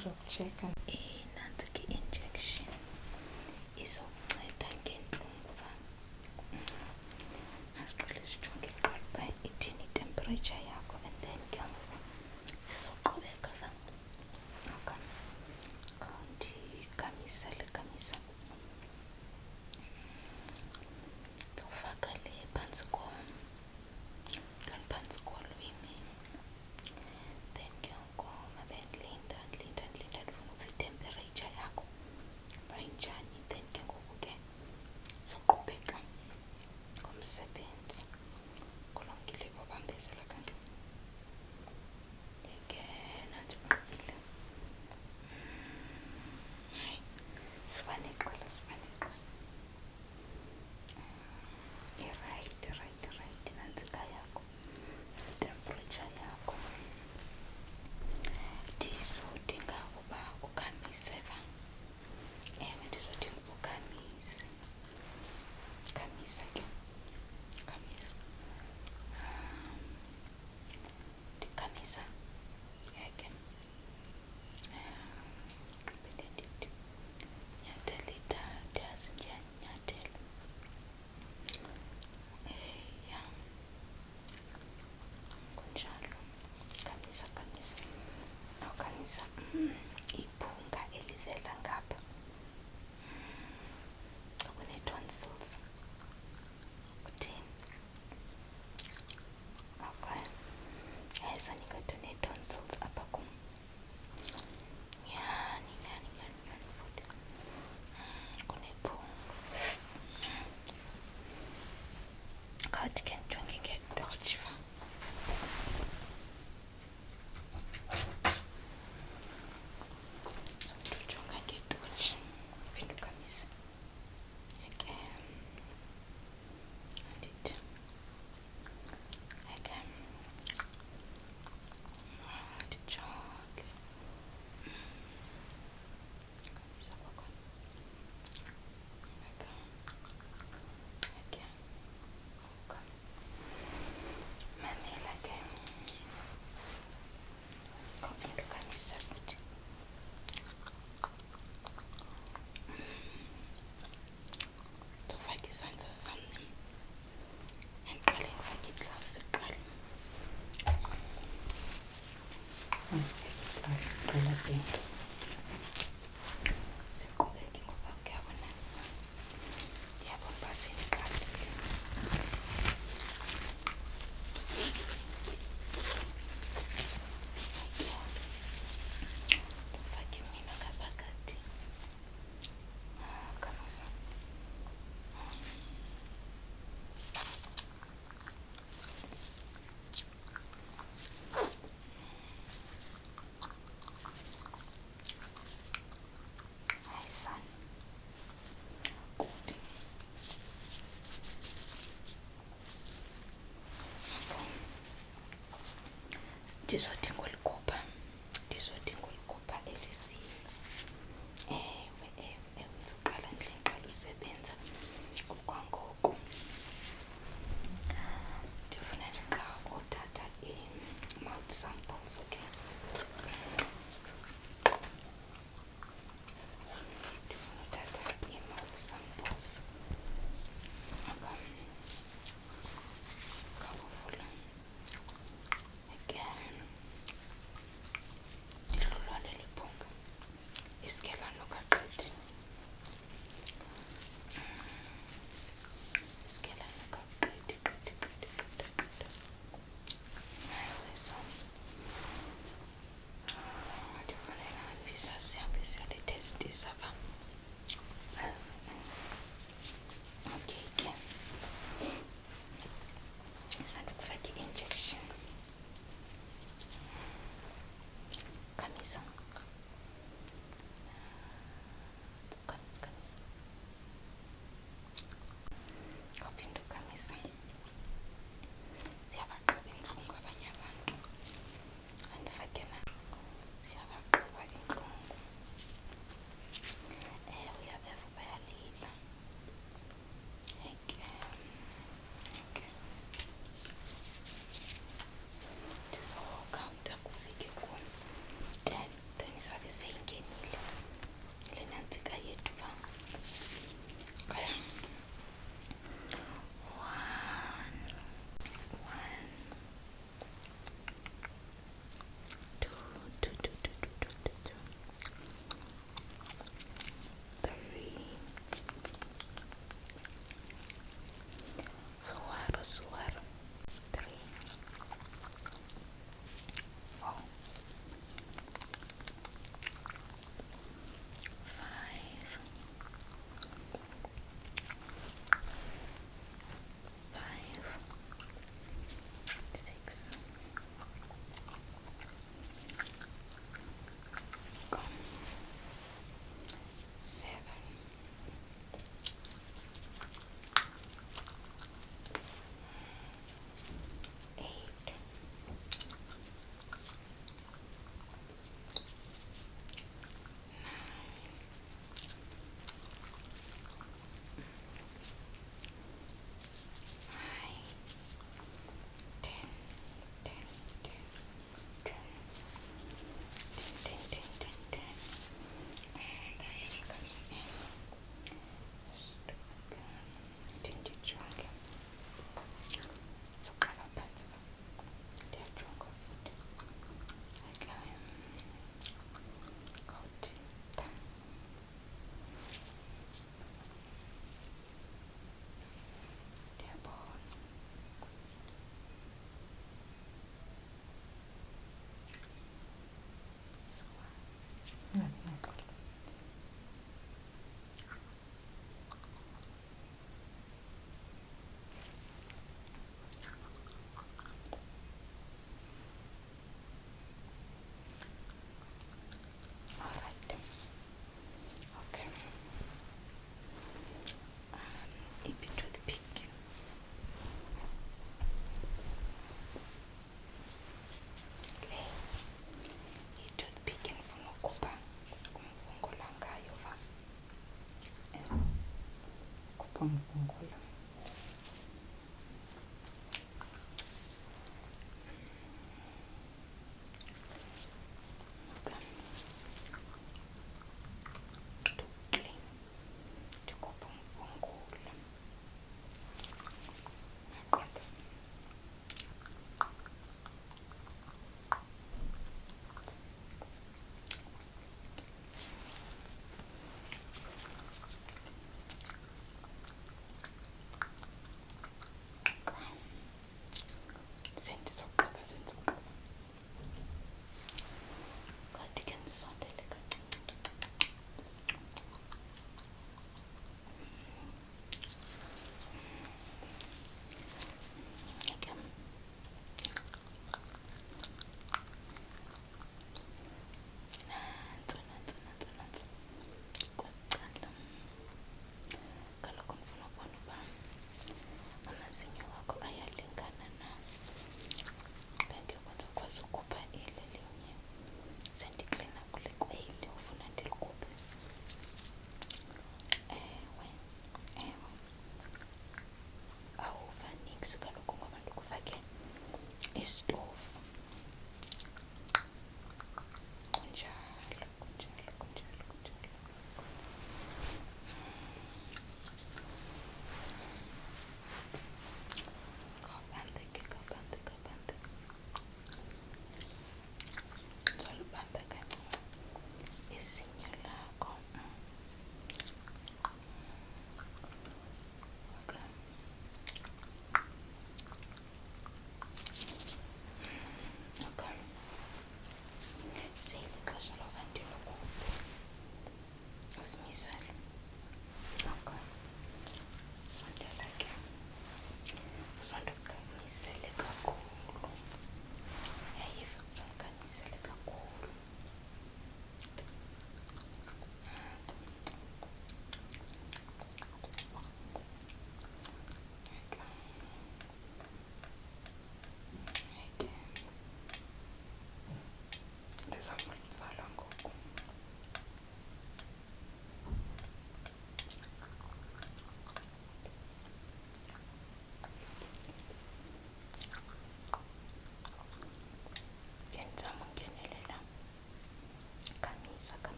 uzokucheka. Nansi ke injection izokunceda ngentlungu uba asiqale sijonge kuqala uba ithini itemperature yakho, and then ke ngoku sizoqhubeka ndikamisa ndofaka le phantsi kolwimi, then ke ngoku mabe ndilinda ndifuna ukuva itemperature yakho uba injani, then ke ngoku ke soqhubeka ngomsebenzi. Kulungile bobambezela kanti ke nandiqile. Hayi, siba nexhala irayithi nantsika yakho, itemperature yakho. Ndizodinga uba ukhamise ba, ndizodinga ukhamise. Khamisa ke, khamisa. Ndikhamisa ke gqibele ndithi nyathela ithathu, yazi ndiyanyathela. Ya, kunjalo. Khamisa awukhamisa iphunga elivela ngapha okune-tonsils. Uthini? Okay. Yayisanikade nee-tonsils apha kum. Nyani futhi. Kunephunga. Khawuthi ke ndijonge ngetochi fa. Ndijonga ngetochi. Phinde ukhamise. Okay. Andithi. Okay. Ndijonge. Khamisa kwakhona. Okay. Mamela ke. Khawuphinde ukhamise futhi. Ndofaka isandla sam endiqale ndifake iigloves kuqala. Siqala ke Siqhubeke ngoba kuyabona ndiyabona uba sendiqalile. Ndifake imino ngaphakathi. Khamisa. Hayi sana, kubi. Ndizodinga